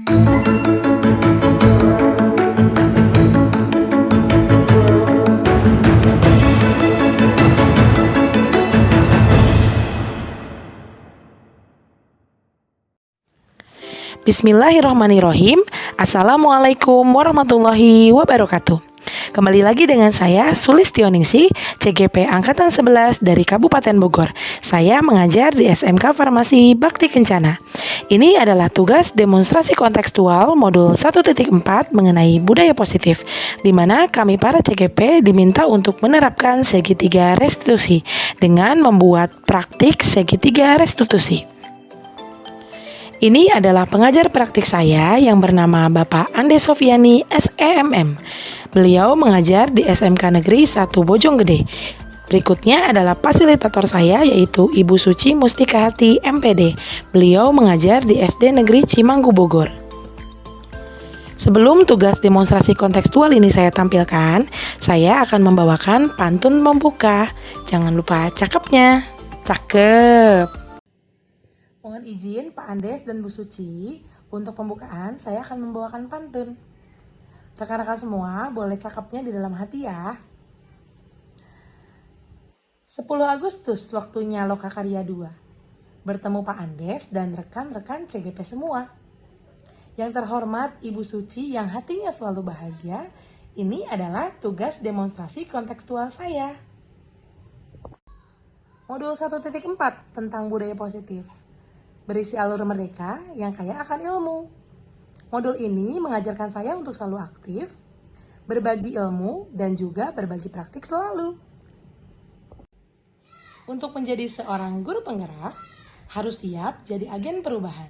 Bismillahirrahmanirrahim. Assalamualaikum warahmatullahi wabarakatuh. Kembali lagi dengan saya Sulistioningsi, CGP Angkatan 11 dari Kabupaten Bogor. Saya mengajar di SMK Farmasi Bakti Kencana. Ini adalah tugas demonstrasi kontekstual modul 1.4 mengenai budaya positif, di mana kami para CGP diminta untuk menerapkan segitiga restitusi dengan membuat praktik segitiga restitusi. Ini adalah pengajar praktik saya yang bernama Bapak Ande Sofiani SEMM. Beliau mengajar di SMK Negeri 1 Bojonggede. Berikutnya adalah fasilitator saya yaitu Ibu Suci Mustika Hati MPD. Beliau mengajar di SD Negeri Cimanggu Bogor. Sebelum tugas demonstrasi kontekstual ini saya tampilkan, saya akan membawakan pantun pembuka. Jangan lupa cakepnya. Cakep. Mohon izin Pak Andes dan Bu Suci, untuk pembukaan saya akan membawakan pantun. Rekan-rekan semua boleh cakapnya di dalam hati ya. 10 Agustus waktunya Lokakarya 2. Bertemu Pak Andes dan rekan-rekan CGP semua. Yang terhormat Ibu Suci yang hatinya selalu bahagia, ini adalah tugas demonstrasi kontekstual saya. Modul 1.4 tentang budaya positif. Berisi alur merdeka yang kaya akan ilmu. Modul ini mengajarkan saya untuk selalu aktif, berbagi ilmu, dan juga berbagi praktik selalu. Untuk menjadi seorang guru penggerak, harus siap jadi agen perubahan.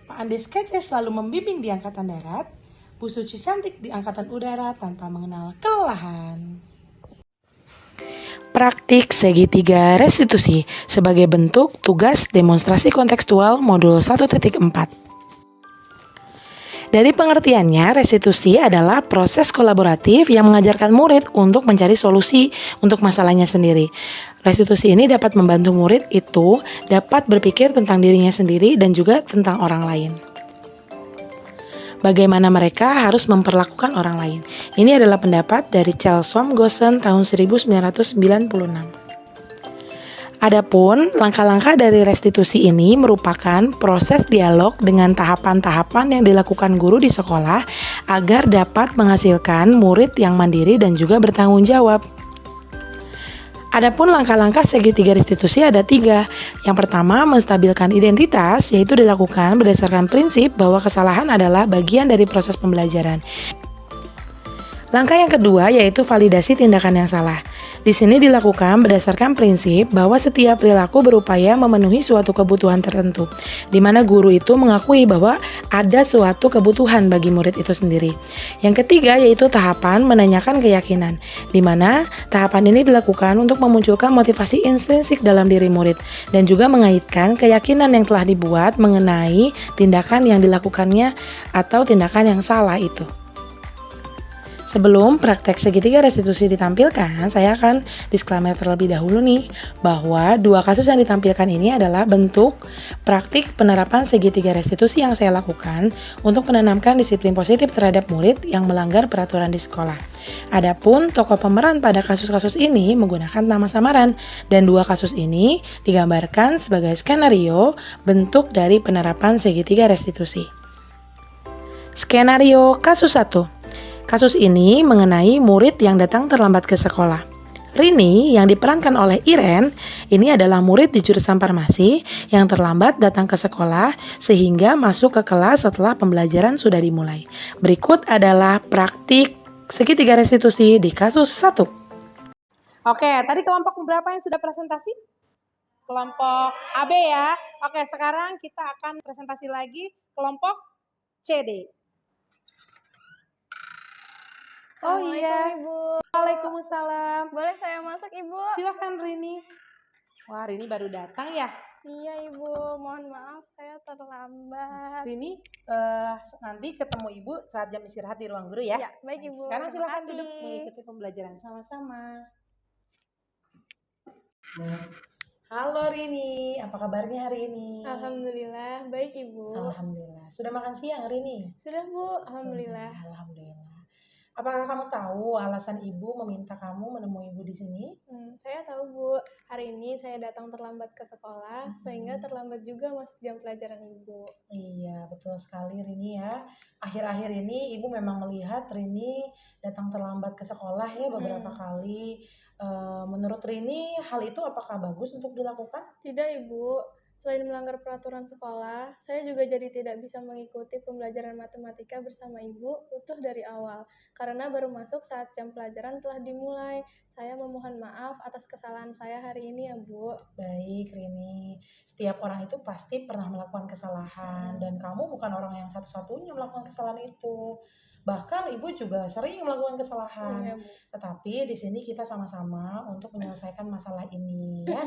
Pak Andes kece selalu membimbing di Angkatan Darat, Bu Suci cantik di Angkatan Udara tanpa mengenal kelelahan. Praktik segitiga restitusi sebagai bentuk tugas demonstrasi kontekstual modul 1.4. Dari pengertiannya, restitusi adalah proses kolaboratif yang mengajarkan murid untuk mencari solusi untuk masalahnya sendiri. Restitusi ini dapat membantu murid itu dapat berpikir tentang dirinya sendiri dan juga tentang orang lain. Bagaimana mereka harus memperlakukan orang lain. Ini adalah pendapat dari Chelsom Gossen tahun 1996. Adapun langkah-langkah dari restitusi ini merupakan proses dialog dengan tahapan-tahapan yang dilakukan guru di sekolah agar dapat menghasilkan murid yang mandiri dan juga bertanggung jawab. Adapun langkah-langkah segitiga restitusi ada 3. Yang pertama, menstabilkan identitas, yaitu dilakukan berdasarkan prinsip bahwa kesalahan adalah bagian dari proses pembelajaran. Langkah yang kedua yaitu validasi tindakan yang salah. Di sini dilakukan berdasarkan prinsip bahwa setiap perilaku berupaya memenuhi suatu kebutuhan tertentu, di mana guru itu mengakui bahwa ada suatu kebutuhan bagi murid itu sendiri. Yang ketiga yaitu tahapan menanyakan keyakinan, di mana tahapan ini dilakukan untuk memunculkan motivasi intrinsik dalam diri murid dan juga mengaitkan keyakinan yang telah dibuat mengenai tindakan yang dilakukannya atau tindakan yang salah itu. Sebelum praktek segitiga restitusi ditampilkan, saya akan disclaimer terlebih dahulu nih, bahwa 2 kasus yang ditampilkan ini adalah bentuk praktik penerapan segitiga restitusi yang saya lakukan untuk menanamkan disiplin positif terhadap murid yang melanggar peraturan di sekolah. Adapun tokoh pemeran pada kasus-kasus ini menggunakan nama samaran, dan 2 kasus ini digambarkan sebagai skenario bentuk dari penerapan segitiga restitusi. Skenario kasus 1. Kasus ini mengenai murid yang datang terlambat ke sekolah. Rini yang diperankan oleh Iren, ini adalah murid di jurusan farmasi yang terlambat datang ke sekolah sehingga masuk ke kelas setelah pembelajaran sudah dimulai. Berikut adalah praktik segitiga restitusi di kasus 1. Oke, tadi kelompok berapa yang sudah presentasi? Kelompok AB ya. Oke, sekarang kita akan presentasi lagi kelompok CD. Oh iya, Ibu. Waalaikumsalam. Boleh saya masuk, Ibu? Silakan Rini. Wah, Rini baru datang ya? Iya, Ibu. Mohon maaf, saya terlambat. Rini, nanti ketemu Ibu saat jam istirahat di ruang guru ya? Iya, baik Ibu. Sekarang silakan duduk mengikuti pembelajaran sama-sama. Halo Rini, apa kabarnya hari ini? Alhamdulillah, baik Ibu. Alhamdulillah. Sudah makan siang Rini? Sudah Bu, Alhamdulillah. Sudah, alhamdulillah. Apakah kamu tahu alasan ibu meminta kamu menemui ibu di sini? Saya tahu Bu, hari ini saya datang terlambat ke sekolah, sehingga terlambat juga masuk jam pelajaran Ibu. Iya, betul sekali Rini ya. Akhir-akhir ini ibu memang melihat Rini datang terlambat ke sekolah ya beberapa kali. Menurut Rini, hal itu apakah bagus untuk dilakukan? Tidak Ibu, selain melanggar peraturan sekolah, saya juga jadi tidak bisa mengikuti pembelajaran matematika bersama Ibu utuh dari awal, karena baru masuk saat jam pelajaran telah dimulai. Saya memohon maaf atas kesalahan saya hari ini ya Bu. Baik, Rini. Setiap orang itu pasti pernah melakukan kesalahan, dan kamu bukan orang yang satu-satunya melakukan kesalahan itu. Bahkan ibu juga sering melakukan kesalahan. Iya, Bu. Tetapi di sini kita sama-sama untuk menyelesaikan masalah ini, ya.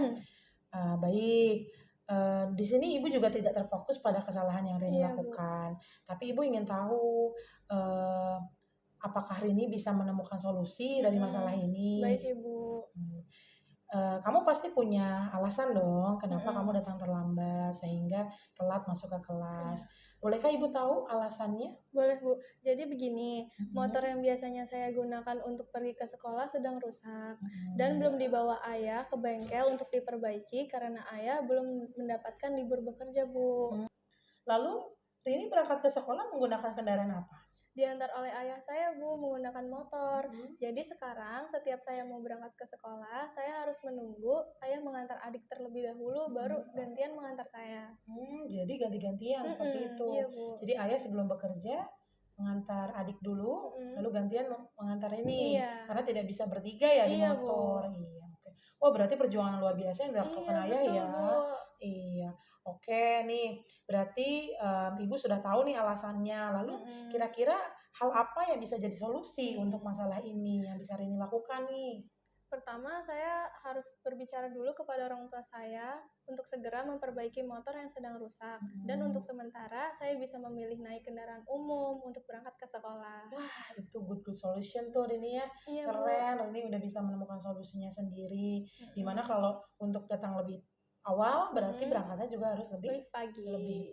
Baik. Di sini ibu juga tidak terfokus pada kesalahan yang Rini Iya, Bu. lakukan. Tapi ibu ingin tahu, apakah Rini bisa menemukan solusi dari masalah ini? Baik Ibu. Kamu pasti punya alasan dong kenapa kamu datang terlambat sehingga telat masuk ke kelas. Bolehkah ibu tahu alasannya? Boleh Bu. Jadi begini, motor yang biasanya saya gunakan untuk pergi ke sekolah sedang rusak dan belum dibawa ayah ke bengkel untuk diperbaiki karena ayah belum mendapatkan libur bekerja Bu. Lalu Rini berangkat ke sekolah menggunakan kendaraan apa? Diantar oleh ayah saya Bu menggunakan motor. Jadi sekarang setiap saya mau berangkat ke sekolah, saya harus menunggu ayah mengantar adik terlebih dahulu baru gantian mengantar saya. Jadi ganti-gantian seperti itu. Iya Bu. Jadi ayah sebelum bekerja mengantar adik dulu, lalu gantian mengantar ini. Iya. Karena tidak bisa bertiga ya di Iya, Bu. motor. Iya, oke. Oh, berarti perjuangan luar biasa yang dilakukan Iya ayah betul ya. Bu. Iya. Oke nih, berarti ibu sudah tahu nih alasannya. Lalu kira-kira hal apa yang bisa jadi solusi untuk masalah ini yang bisa Rini lakukan nih? Pertama, saya harus berbicara dulu kepada orang tua saya untuk segera memperbaiki motor yang sedang rusak. Dan untuk sementara, saya bisa memilih naik kendaraan umum untuk berangkat ke sekolah. Wah, itu good solution tuh Rini ya. Iya, Bu. Keren, Rini udah bisa menemukan solusinya sendiri. Dimana kalau untuk datang lebih awal, berarti berangkatnya juga harus lebih pagi.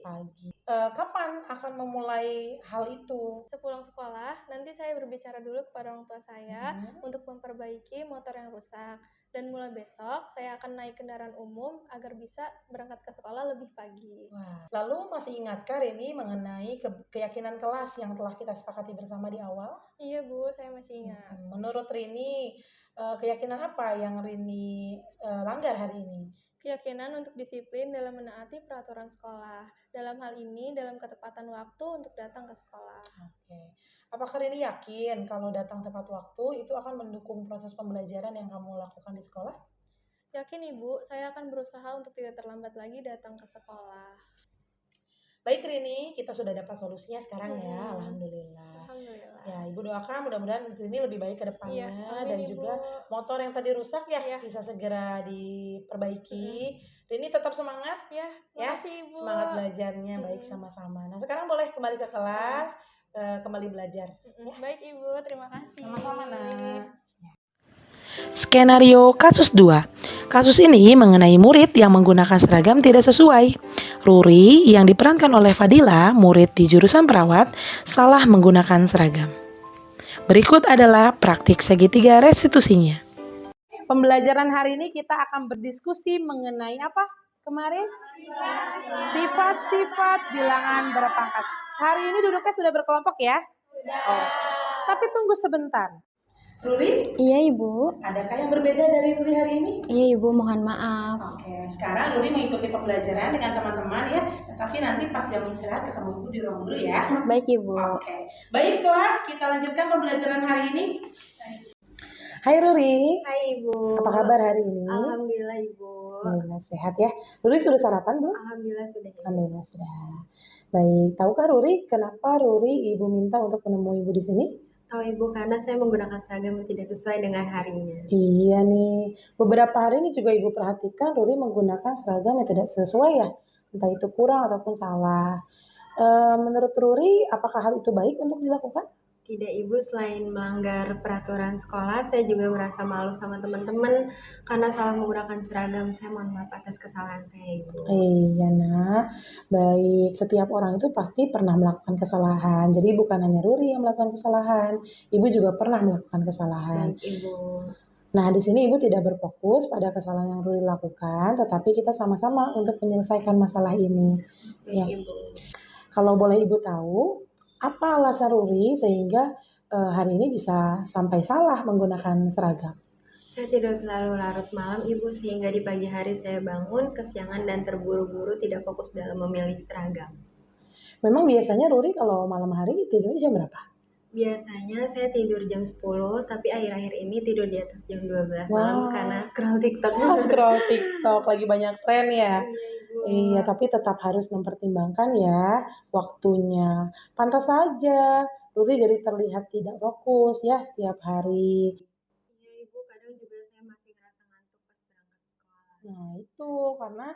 Kapan akan memulai hal itu? Sepulang sekolah, nanti saya berbicara dulu kepada orang tua saya untuk memperbaiki motor yang rusak. Dan mulai besok, saya akan naik kendaraan umum agar bisa berangkat ke sekolah lebih pagi. Wah, lalu masih ingatkah Rini mengenai keyakinan kelas yang telah kita sepakati bersama di awal? Iya Bu, saya masih ingat. Menurut Rini, keyakinan apa yang Rini langgar hari ini? Keyakinan untuk disiplin dalam menaati peraturan sekolah. Dalam hal ini, dalam ketepatan waktu untuk datang ke sekolah. Oke. Apakah Rini yakin kalau datang tepat waktu itu akan mendukung proses pembelajaran yang kamu lakukan di sekolah? Yakin Ibu, saya akan berusaha untuk tidak terlambat lagi datang ke sekolah. Baik Rini, kita sudah dapat solusinya sekarang ya, alhamdulillah. Alhamdulillah. Ya, Ibu doakan mudah-mudahan Rini lebih baik ke depannya dan Ibu. juga motor yang tadi rusak ya bisa segera diperbaiki. Rini tetap semangat ya. Makasih, Ibu. Semangat belajarnya baik sama-sama. Nah, sekarang boleh kembali ke kelas, kembali belajar. Ya. Baik Ibu, terima kasih. Sama-sama nak. Skenario kasus 2. Kasus ini mengenai murid yang menggunakan seragam tidak sesuai. Ruri yang diperankan oleh Fadila, murid di jurusan perawat, salah menggunakan seragam. Berikut adalah praktik segitiga restitusinya. Pembelajaran hari ini kita akan berdiskusi mengenai apa kemarin? Sifat-sifat bilangan berpangkat. Hari ini duduknya sudah berkelompok ya? Sudah. Oh. Tapi tunggu sebentar. Ruri? Iya Ibu. Adakah yang berbeda dari Ruri hari ini? Iya Ibu, mohon maaf. Oke, sekarang Ruri mengikuti pembelajaran dengan teman-teman ya. Tapi nanti pas jam istirahat ketemu Ibu di ruang guru ya. Baik Ibu. Oke, baik kelas, kita lanjutkan pembelajaran hari ini. Hai Ruri. Hai Ibu. Apa kabar hari ini? Alhamdulillah Ibu. Alhamdulillah sehat ya. Ruri sudah sarapan belum? Alhamdulillah sudah. Alhamdulillah sudah. Baik, tahukah Ruri kenapa Ruri Ibu minta untuk menemui Ibu di sini? Tahu Ibu, karena saya menggunakan seragam yang tidak sesuai dengan harinya. Iya nih, beberapa hari ini juga Ibu perhatikan Ruri menggunakan seragam yang tidak sesuai ya, entah itu kurang ataupun salah. Menurut Ruri, apakah hal itu baik untuk dilakukan? Tidak Ibu, selain melanggar peraturan sekolah, saya juga merasa malu sama teman-teman karena salah menggunakan seragam. Saya mohon maaf atas kesalahan saya Ibu. Iya nak, baik. Setiap orang itu pasti pernah melakukan kesalahan. Jadi bukan hanya Ruri yang melakukan kesalahan, Ibu juga pernah melakukan kesalahan. Baik Ibu. Nah, di sini Ibu tidak berfokus pada kesalahan yang Ruri lakukan, tetapi kita sama-sama untuk menyelesaikan masalah ini. Ya. Baik Ibu. Kalau boleh Ibu tahu, apa alasan Ruri sehingga hari ini bisa sampai salah menggunakan seragam? Saya tidur terlalu larut malam Ibu, sehingga di pagi hari saya bangun kesiangan dan terburu-buru tidak fokus dalam memilih seragam. Memang biasanya Ruri kalau malam hari tidurnya jam berapa? Biasanya saya tidur jam 10, tapi akhir-akhir ini tidur di atas jam 12 malam Wah. karena scroll TikTok. Scroll TikTok, lagi banyak tren ya. Iya Ibu. Iya, tapi tetap harus mempertimbangkan ya waktunya. Pantas saja Ruri jadi terlihat tidak fokus ya setiap hari. Iya Ibu, kadang juga saya masih ngerasa ngantuk pas berangkat sekolah. Nah, itu karena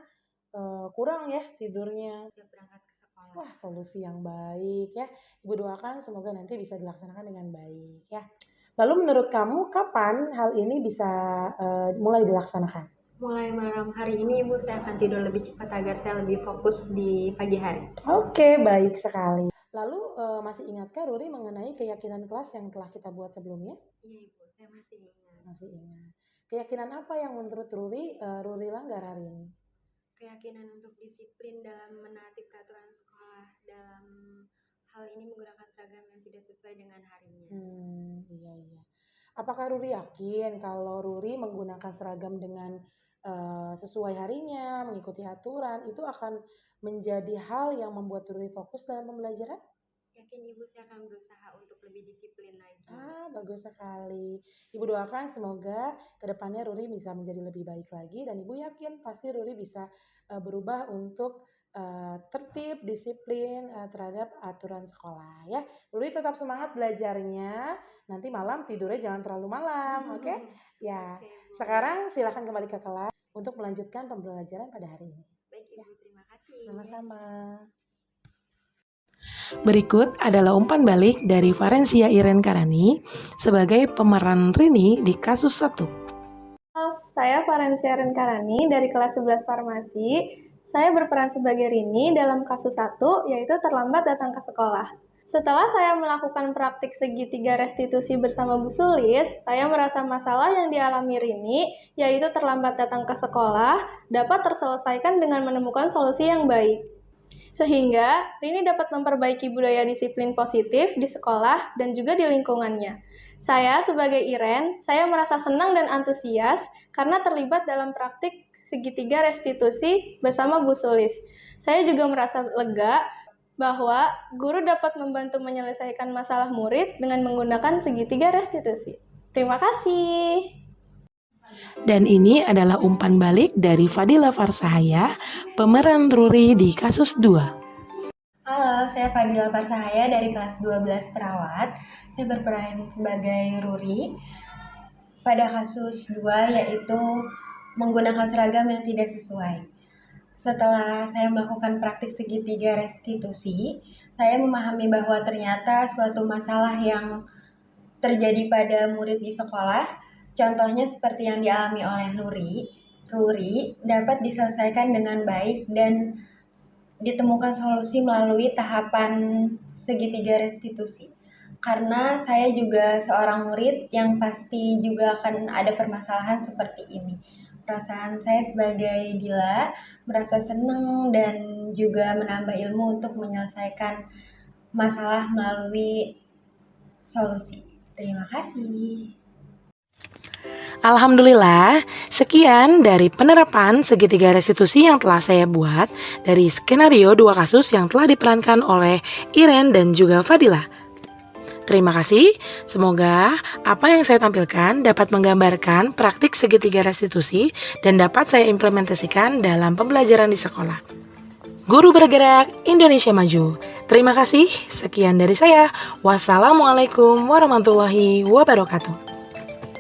kurang ya tidurnya. Siap berangkat ke sekolah. Wah, solusi yang baik ya. Ibu doakan semoga nanti bisa dilaksanakan dengan baik ya. Lalu menurut kamu kapan hal ini bisa mulai dilaksanakan? Mulai malam hari ini Ibu, saya akan tidur lebih cepat agar saya lebih fokus di pagi hari. Oke, baik sekali. Lalu masih ingatkah Ruri mengenai keyakinan kelas yang telah kita buat sebelumnya? Iya Ibu, saya masih ingat. Masih ingat. Keyakinan apa yang menurut Ruri, Ruri langgar hari ini? Keyakinan untuk disiplin dalam menaati peraturan sekolah, dalam hal ini menggunakan seragam yang tidak sesuai dengan harinya. Iya. Apakah Ruri yakin kalau Ruri menggunakan seragam dengan sesuai harinya, mengikuti aturan, itu akan menjadi hal yang membuat Ruri fokus dalam pembelajaran? Yakin Ibu, saya akan berusaha untuk lebih disiplin lagi. Bagus sekali. Ibu doakan semoga kedepannya Ruri bisa menjadi lebih baik lagi dan Ibu yakin pasti Ruri bisa berubah untuk tertib, disiplin terhadap aturan sekolah ya. Ruri tetap semangat belajarnya. Nanti malam tidurnya jangan terlalu malam, oke? Ya. Oke, Bu. Sekarang silakan kembali ke kelas untuk melanjutkan pembelajaran pada hari ini. Baik Ibu, terima kasih. Sama-sama. Berikut adalah umpan balik dari Varencia Iren Karani sebagai pemeran Rini di kasus 1. Halo, saya Varencia Renkarani dari kelas 11 Farmasi. Saya berperan sebagai Rini dalam kasus 1, yaitu terlambat datang ke sekolah. Setelah saya melakukan praktik segitiga restitusi bersama Bu Sulis, saya merasa masalah yang dialami Rini, yaitu terlambat datang ke sekolah, dapat terselesaikan dengan menemukan solusi yang baik. Sehingga Rini dapat memperbaiki budaya disiplin positif di sekolah dan juga di lingkungannya. Saya sebagai Iren, saya merasa senang dan antusias karena terlibat dalam praktik segitiga restitusi bersama Bu Sulis. Saya juga merasa lega bahwa guru dapat membantu menyelesaikan masalah murid dengan menggunakan segitiga restitusi. Terima kasih. Dan ini adalah umpan balik dari Fadila Farsahaya, pemeran Ruri di kasus 2. Halo, saya Fadila Farsahaya dari kelas 12 Perawat. Saya berperan sebagai Ruri pada kasus 2, yaitu menggunakan seragam yang tidak sesuai. Setelah saya melakukan praktik segitiga restitusi, saya memahami bahwa ternyata suatu masalah yang terjadi pada murid di sekolah, contohnya seperti yang dialami oleh Ruri dapat diselesaikan dengan baik dan ditemukan solusi melalui tahapan segitiga restitusi. Karena saya juga seorang murid yang pasti juga akan ada permasalahan seperti ini. Perasaan saya sebagai Dila merasa senang dan juga menambah ilmu untuk menyelesaikan masalah melalui solusi. Terima kasih. Alhamdulillah, sekian dari penerapan segitiga restitusi yang telah saya buat dari skenario 2 kasus yang telah diperankan oleh Iren dan juga Fadila. Terima kasih, semoga apa yang saya tampilkan dapat menggambarkan praktik segitiga restitusi dan dapat saya implementasikan dalam pembelajaran di sekolah. Guru bergerak, Indonesia maju. Terima kasih, sekian dari saya. Wassalamualaikum warahmatullahi wabarakatuh.